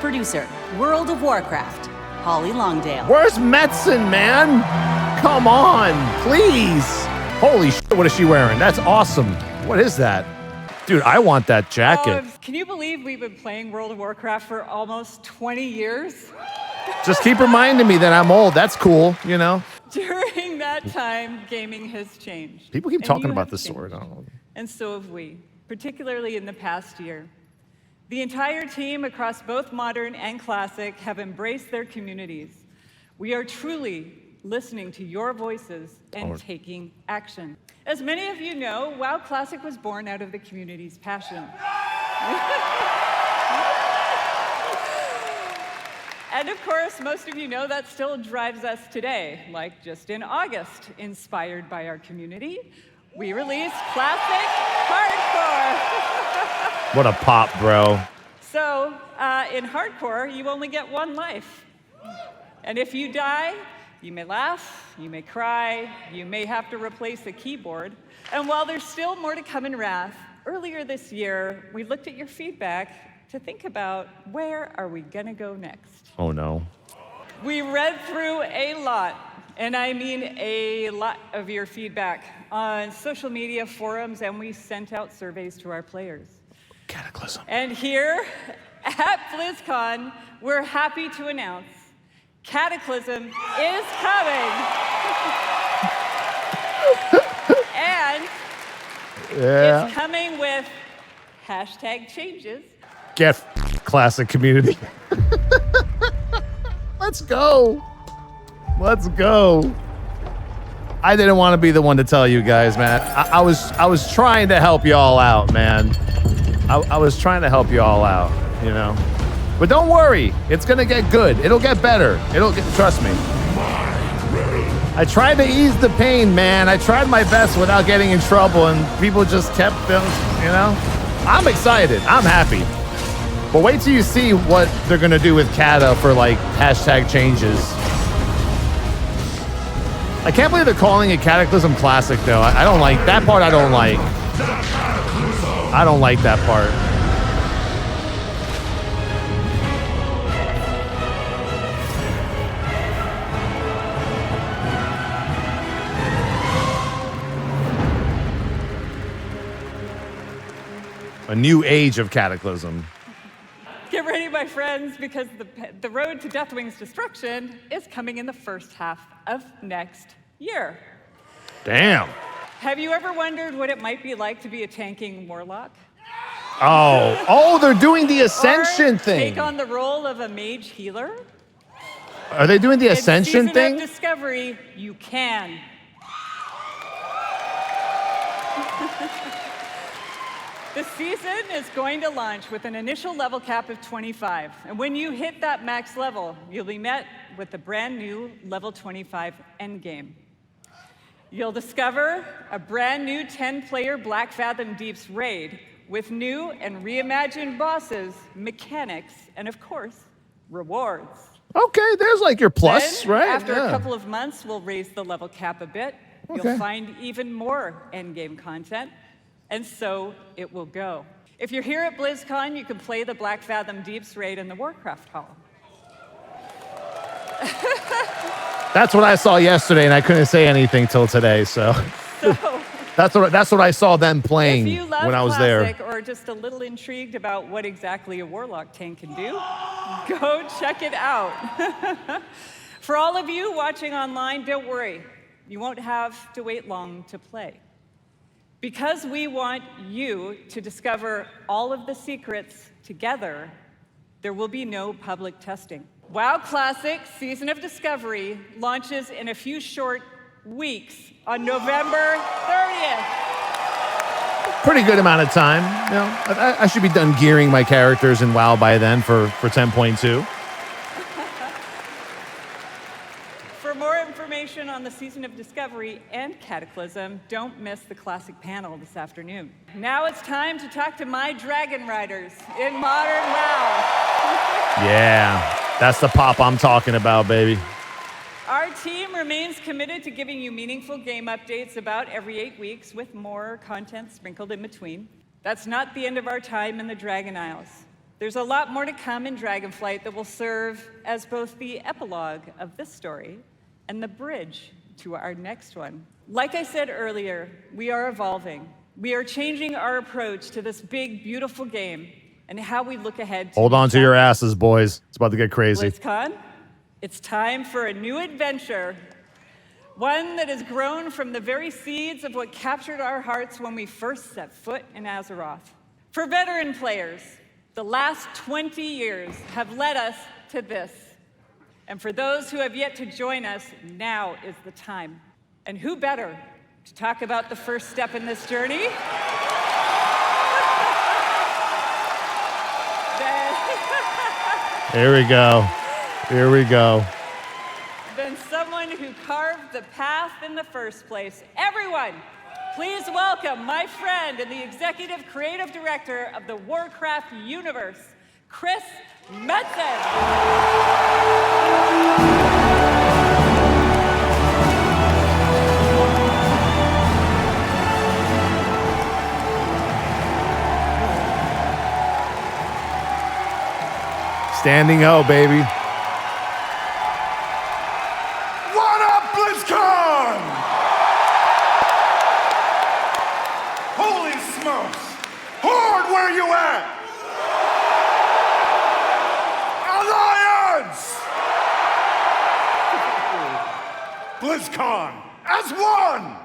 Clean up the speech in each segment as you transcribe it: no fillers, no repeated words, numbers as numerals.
producer, World of Warcraft, Holly Longdale. Where's Metzen, man? Come on, please. Holy shit, what is she wearing? That's awesome. What is that? Dude, I want that jacket. Can you believe we've been playing World of Warcraft for almost 20 years? Just keep reminding me that I'm old. That's cool, you know? During that time, gaming has changed. People keep talking about this sword. And so have we, particularly in the past year. The entire team across both Modern and Classic have embraced their communities. We are truly listening to your voices and taking action. As many of you know, WoW Classic was born out of the community's passion. And of course, most of you know that still drives us today. Like just in August, inspired by our community, we released Classic Hardcore. What a pop, bro. So, in Hardcore, you only get one life. And if you die, you may laugh, you may cry, you may have to replace a keyboard. And while there's still more to come in Wrath, earlier this year, we looked at your feedback to think about where are we gonna go next. Oh no. We read through a lot, and I mean a lot of your feedback on social media forums, and we sent out surveys to our players. Cataclysm. And here at Blizzcon, we're happy to announce Cataclysm is coming. And it's coming with #changes. Get Classic community. Let's go. Let's go. I didn't want to be the one to tell you guys, man. I was trying to help you all out, man. I was trying to help you all out, you know. But don't worry, it's gonna get good. It'll get better. Trust me. I tried to ease the pain, man. I tried my best without getting in trouble, and people just kept them, you know. I'm excited. I'm happy. But wait till you see what they're gonna do with Kata for like #changes. I can't believe they're calling it Cataclysm Classic, though. I don't like that part. I don't like that part. A new age of Cataclysm. Get ready, my friends, because the road to Deathwing's destruction is coming in the first half of next year. Damn. Have you ever wondered what it might be like to be a tanking warlock? Oh, they're doing the Ascension thing. Take on the role of a mage healer? Are they doing the Ascension thing? In Season of Discovery, you can. The season is going to launch with an initial level cap of 25. And when you hit that max level, you'll be met with the brand new level 25 endgame. You'll discover a brand new 10-player Black Fathom Deeps raid with new and reimagined bosses, mechanics, and of course, rewards. Okay, there's like your plus, Then, right? After a couple of months, we'll raise the level cap a bit. Okay. You'll find even more endgame content, and so it will go. If you're here at BlizzCon, you can play the Black Fathom Deeps raid in the Warcraft Hall. That's what I saw yesterday, and I couldn't say anything till today, so. That's what I saw them playing when I was there. If you love Classic or just a little intrigued about what exactly a Warlock tank can do, go check it out. For all of you watching online, don't worry. You won't have to wait long to play. Because we want you to discover all of the secrets together, there will be no public testing. WoW Classic Season of Discovery launches in a few short weeks on November 30th. Pretty good amount of time. You know, I should be done gearing my characters in WoW by then for 10.2. For more information on the Season of Discovery and Cataclysm, don't miss the Classic panel this afternoon. Now it's time to talk to my Dragon Riders in Modern WoW. Yeah, that's the pop I'm talking about, baby. Our team remains committed to giving you meaningful game updates about every 8 weeks with more content sprinkled in between. That's not the end of our time in the Dragon Isles. There's a lot more to come in Dragonflight that will serve as both the epilogue of this story and the bridge to our next one. Like I said earlier, we are evolving. We are changing our approach to this big, beautiful game and how we look ahead to Hold on to your asses, boys. It's about to get crazy. Blizzcon, it's time for a new adventure. One that has grown from the very seeds of what captured our hearts when we first set foot in Azeroth. For veteran players, the last 20 years have led us to this. And for those who have yet to join us, now is the time. And who better to talk about the first step in this journey? Here we go. Here we go. Than someone who carved the path in the first place. Everyone, please welcome my friend and the executive creative director of the Warcraft universe, Chris Metzen. Standing O, baby. What up, Blizzcon? Holy smokes! Horde, where you at? Alliance! BlizzCon as one!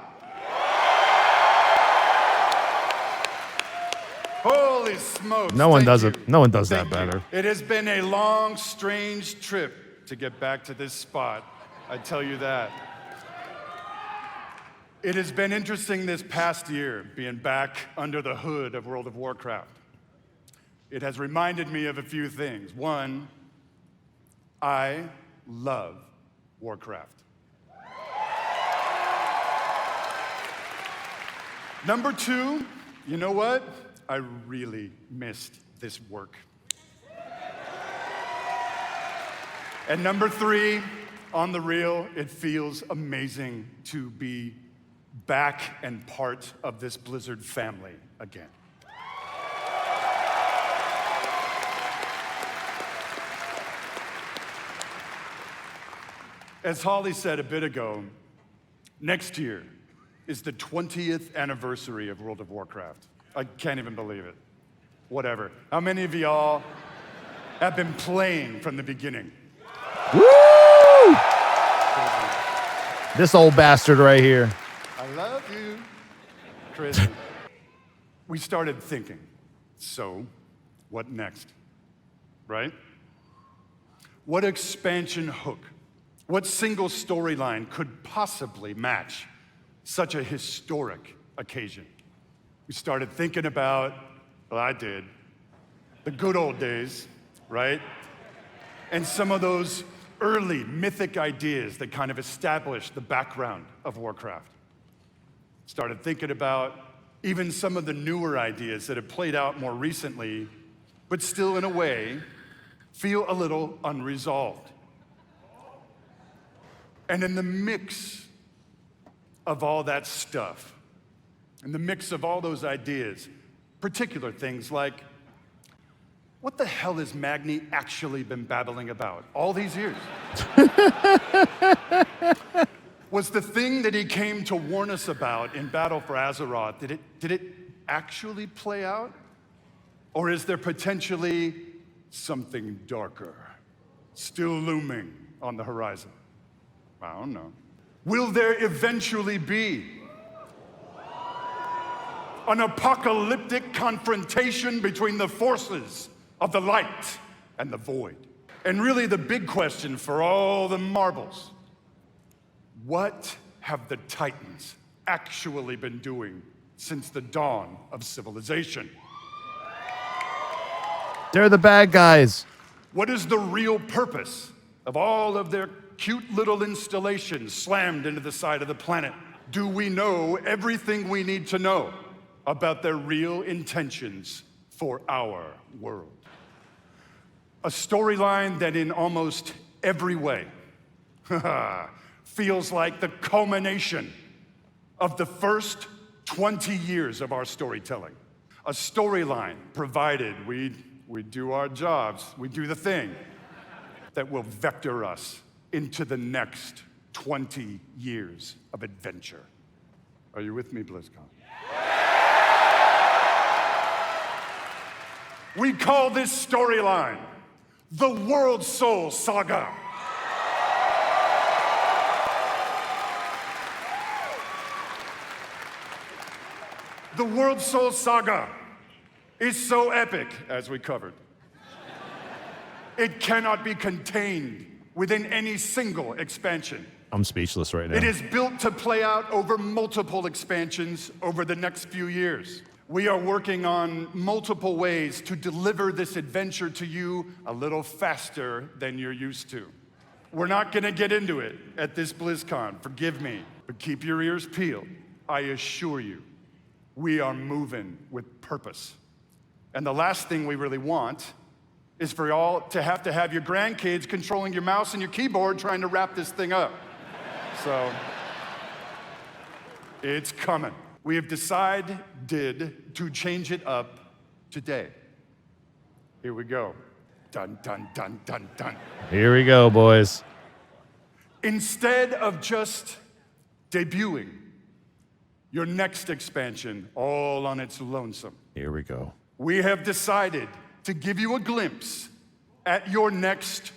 Holy smokes. No one thank does you. it. No one does Thank that you. better. It has been a long, strange trip to get back to this spot. I tell you that. It has been interesting this past year being back under the hood of World of Warcraft. It has reminded me of a few things. One, I love Warcraft. Number two, you know what? I really missed this work. And number three, on the real, it feels amazing to be back and part of this Blizzard family again. As Holly said a bit ago, next year is the 20th anniversary of World of Warcraft. I can't even believe it. Whatever. How many of y'all have been playing from the beginning? Woo! This old bastard right here. I love you, Chris. We started thinking, so what next, right? What expansion hook, what single storyline could possibly match such a historic occasion? We started thinking about, well, I did, the good old days, right? And some of those early mythic ideas that kind of established the background of Warcraft. Started thinking about even some of the newer ideas that have played out more recently, but still in a way feel a little unresolved. And in the mix of all that stuff, in the mix of all those ideas, particular things like, what the hell has Magni actually been babbling about all these years? Was the thing that he came to warn us about in Battle for Azeroth, did it actually play out? Or is there potentially something darker still looming on the horizon? I don't know. Will there eventually be an apocalyptic confrontation between the forces of the light and the void? And really the big question for all the marbles, what have the Titans actually been doing since the dawn of civilization? They're the bad guys. What is the real purpose of all of their cute little installations slammed into the side of the planet? Do we know everything we need to know about their real intentions for our world? A storyline that in almost every way feels like the culmination of the first 20 years of our storytelling. A storyline provided, we we do our jobs, we do the thing that will vector us into the next 20 years of adventure. Are you with me, Blizzcon? We call this storyline the Worldsoul Saga. The Worldsoul Saga is so epic, as we covered. It cannot be contained within any single expansion. I'm speechless right now. It is built to play out over multiple expansions over the next few years. We are working on multiple ways to deliver this adventure to you a little faster than you're used to. We're not gonna get into it at this BlizzCon, forgive me, but keep your ears peeled. I assure you, we are moving with purpose. And the last thing we really want is for y'all to have your grandkids controlling your mouse and your keyboard trying to wrap this thing up. So, it's coming. We have decided to change it up today. Here we go. Dun, dun, dun, dun, dun. Here we go, boys. Instead of just debuting your next expansion all on its lonesome, Here we go. we have decided to give you a glimpse at your next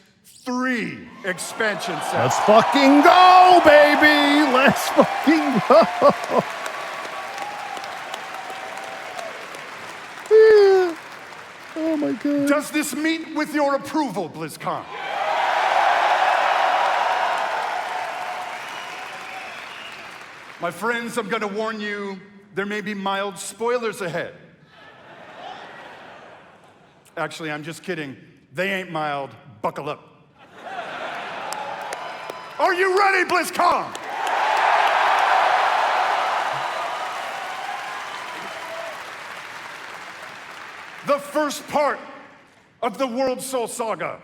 3 expansion sets. Let's fucking go, baby! Let's fucking go! Oh my god. Does this meet with your approval, BlizzCon? My friends, I'm gonna warn you, there may be mild spoilers ahead. Actually, I'm just kidding. They ain't mild. Buckle up. Are you ready, BlizzCon? The first part of the Worldsoul Saga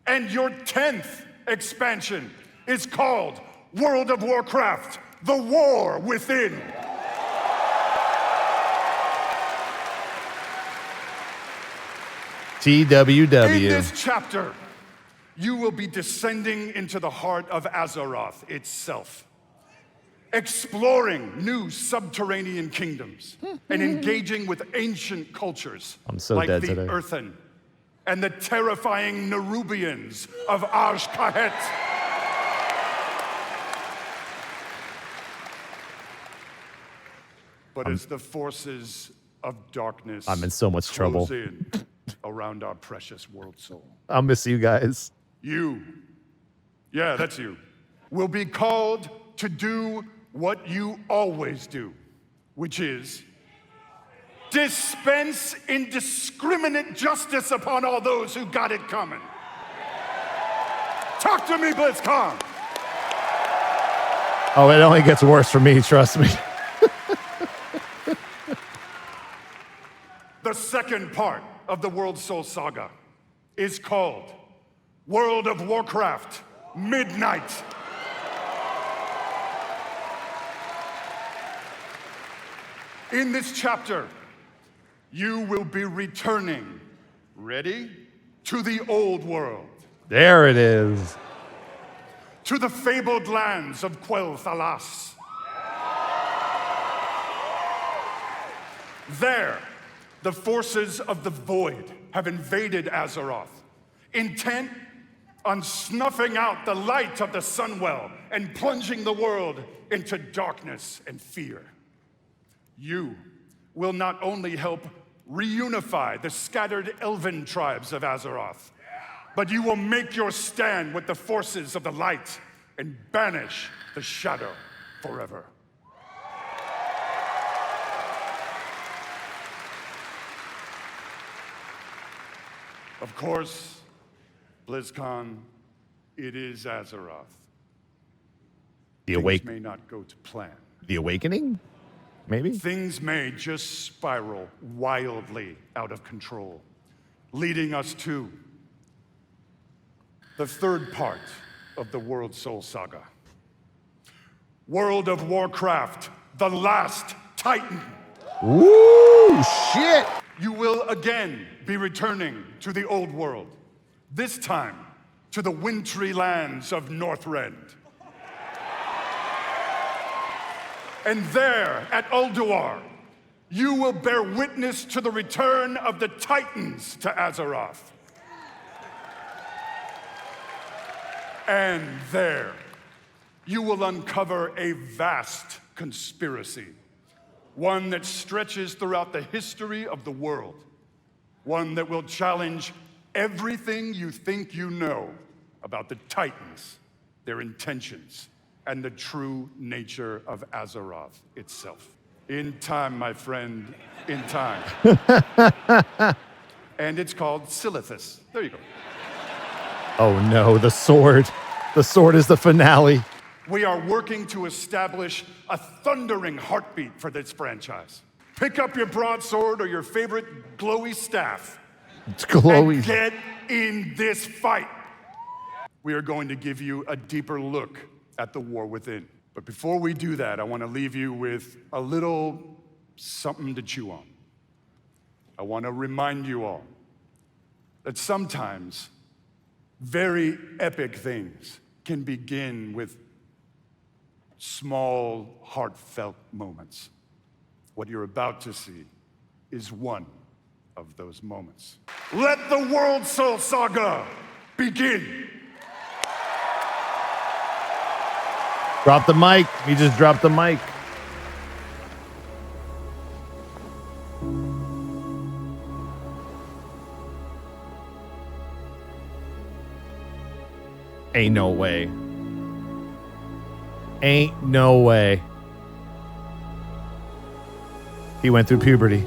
and your 10th expansion is called World of Warcraft: The War Within. TWW. In this chapter, you will be descending into the heart of Azeroth itself, exploring new subterranean kingdoms and engaging with ancient cultures I'm so like dead the today. Earthen and the terrifying Nerubians of Arsh-Kahet. But as the forces of darkness I'm in so much close trouble. in around our precious world soul, I'll miss you guys. you, yeah, that's you, will be called to do what you always do, which is dispense indiscriminate justice upon all those who got it coming. Talk to me, BlizzCon. Oh, it only gets worse for me, trust me. The second part of the Worldsoul Saga is called World of Warcraft: Midnight. In this chapter, you will be returning, ready, to the old world, There it is. to the fabled lands of Quel'Thalas. There, the forces of the Void have invaded Azeroth, intent on snuffing out the light of the Sunwell and plunging the world into darkness and fear. You will not only help reunify the scattered elven tribes of Azeroth, but you will make your stand with the forces of the light and banish the shadow forever. Of course, BlizzCon, it is Azeroth. The Things may not go to plan. The Awakening? Maybe? Things may just spiral wildly out of control, leading us to the third part of the Worldsoul Saga. World of Warcraft: The Last Titan. Woo! Shit! you will again be returning to the old world, this time to the wintry lands of Northrend. And there, at Ulduar, you will bear witness to the return of the Titans to Azeroth. And there, you will uncover a vast conspiracy, one that stretches throughout the history of the world, one that will challenge everything you think you know about the Titans, their intentions, and the true nature of Azeroth itself. In time, my friend, in time. And it's called Silithus. There you go. Oh no, the sword. The sword is the finale. We are working to establish a thundering heartbeat for this franchise. Pick up your broadsword or your favorite glowy staff. It's glowy. And get in this fight. We are going to give you a deeper look at the war within. But before we do that, I want to leave you with a little something to chew on. I want to remind you all that sometimes very epic things can begin with small, heartfelt moments. What you're about to see is one of those moments. Let the Worldsoul Saga begin! Drop the mic. He just dropped the mic. Ain't no way. Ain't no way. He went through puberty.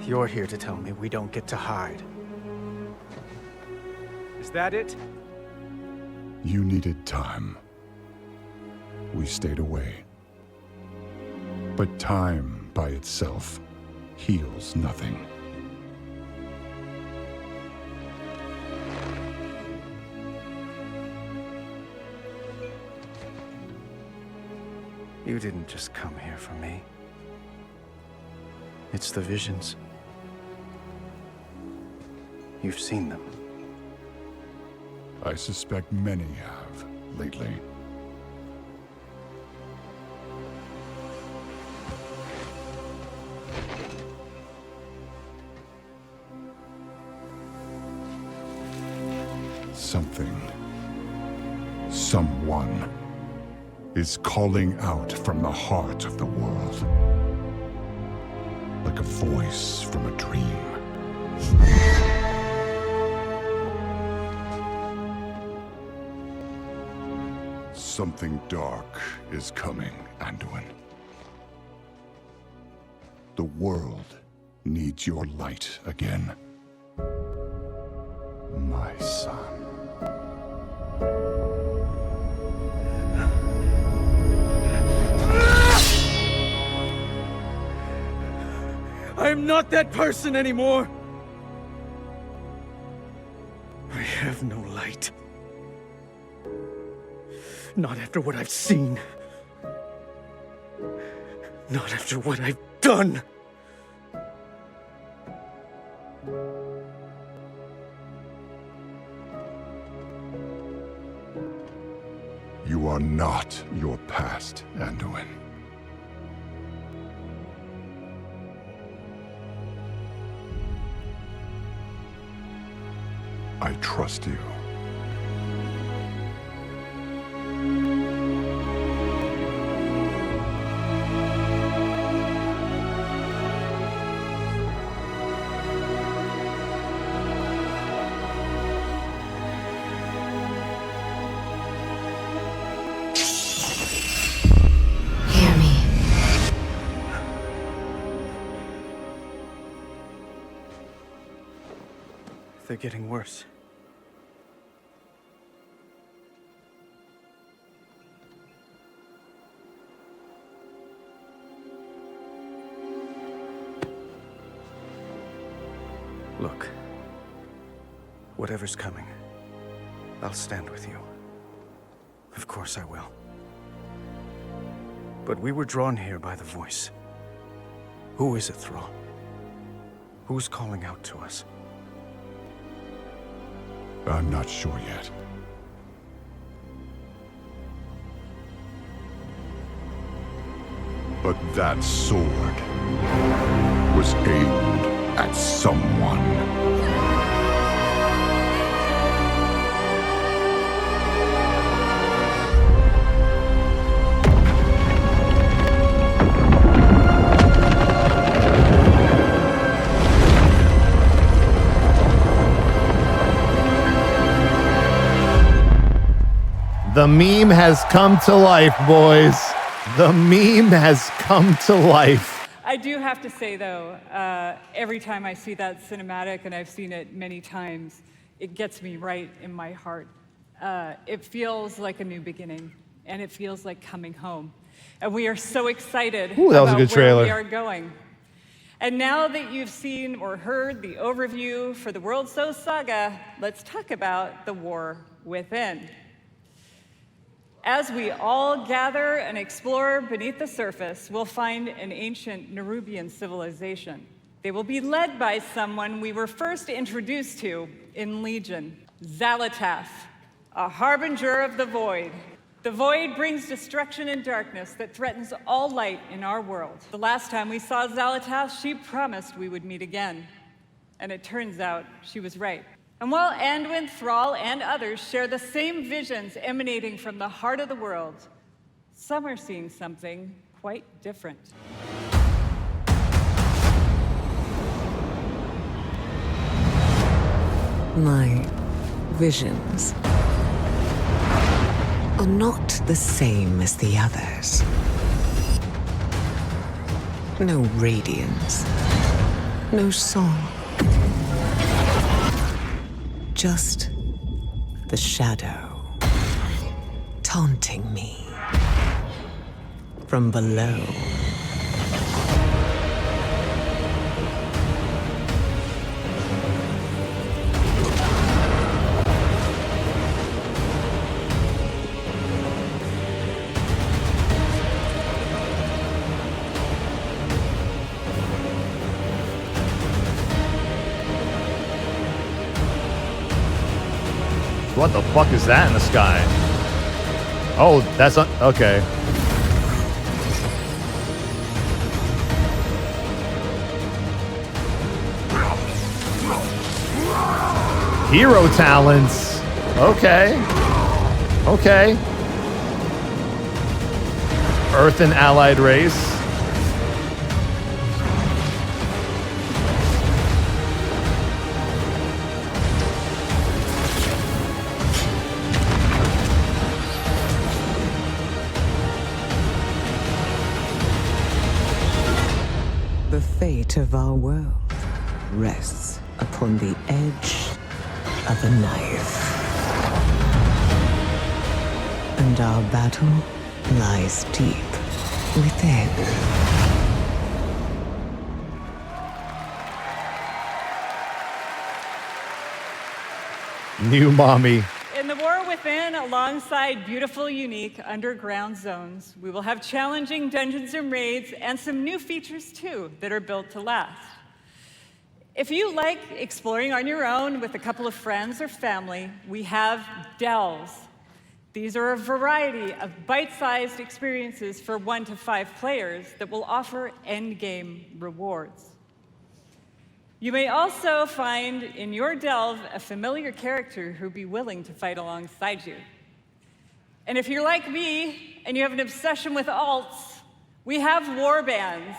You're here to tell me we don't get to hide. Is that it? You needed time. We stayed away. But time by itself heals nothing. You didn't just come here for me. It's the visions. You've seen them. I suspect many have lately. Something, someone, is calling out from the heart of the world. Like a voice from a dream. Something dark is coming, Anduin. The world needs your light again. My son. I am not that person anymore! I have no light. Not after what I've seen. Not after what I've done. You are not your past, Anduin. I trust you. They're getting worse. Look, whatever's coming, I'll stand with you. Of course I will. But we were drawn here by the voice. Who is it, Thrall? Who's calling out to us? I'm not sure yet. But that sword was aimed at someone. The meme has come to life, boys. The meme has come to life. I do have to say, though, every time I see that cinematic, and I've seen it many times, it gets me right in my heart. It feels like a new beginning, and it feels like coming home. And we are so excited Ooh, that was a about good trailer. where we are going. And now that you've seen or heard the overview for the Worldsoul Saga, let's talk about the war within. As we all gather and explore beneath the surface, we'll find an ancient Nerubian civilization. They will be led by someone we were first introduced to in Legion, Xal'atath, a harbinger of the Void. The Void brings destruction and darkness that threatens all light in our world. The last time we saw Xal'atath, she promised we would meet again. And it turns out she was right. And while Anduin, Thrall, and others share the same visions emanating from the heart of the world, some are seeing something quite different. My visions are not the same as the others. No radiance, no song. Just the shadow taunting me from below. What the fuck is that in the sky? Oh, that's not okay. Hero talents. Okay. Okay. Earth and allied race. The fate of our world rests upon the edge of a knife. And our battle lies deep within. New mommy. In the war within, alongside beautiful, unique underground zones, we will have challenging dungeons and raids and some new features too that are built to last. If you like exploring on your own with a couple of friends or family, we have delves. These are a variety of bite-sized experiences for 1 to 5 players that will offer endgame rewards. You may also find in your delve a familiar character who'll be willing to fight alongside you. And if you're like me and you have an obsession with alts, we have warbands.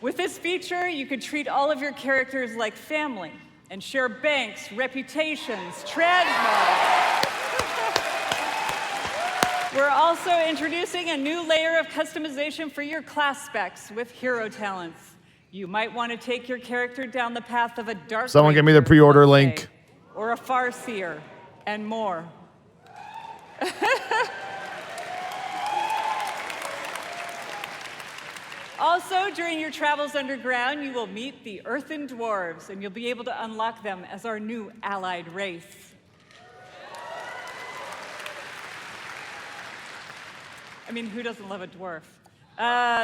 With this feature, you could treat all of your characters like family and share banks, reputations, transmogs. We're also introducing a new layer of customization for your class specs with hero talents. You might want to take your character down the path of a dark Someone give me the ranger, pre-order let's link. say, or a farseer, and more. Also, during your travels underground, you will meet the Earthen Dwarves, and you'll be able to unlock them as our new allied race. I mean, who doesn't love a dwarf?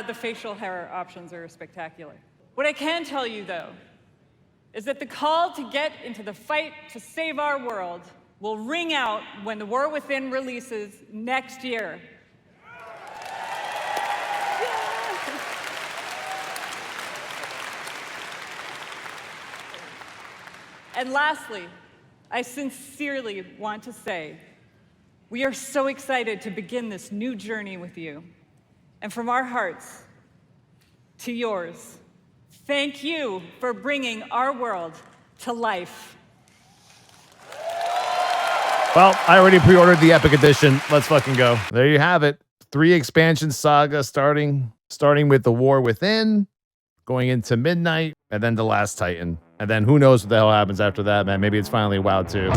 The facial hair options are spectacular. What I can tell you, though, is that the call to get into the fight to save our world will ring out when The War Within releases next year. And lastly, I sincerely want to say, we are so excited to begin this new journey with you. And from our hearts to yours, thank you for bringing our world to life. Well, I already pre-ordered the Epic Edition. Let's fucking go. There you have it. 3 expansion saga starting with The War Within, going into Midnight, and then The Last Titan. And then who knows what the hell happens after that, man. Maybe it's finally WoW 2.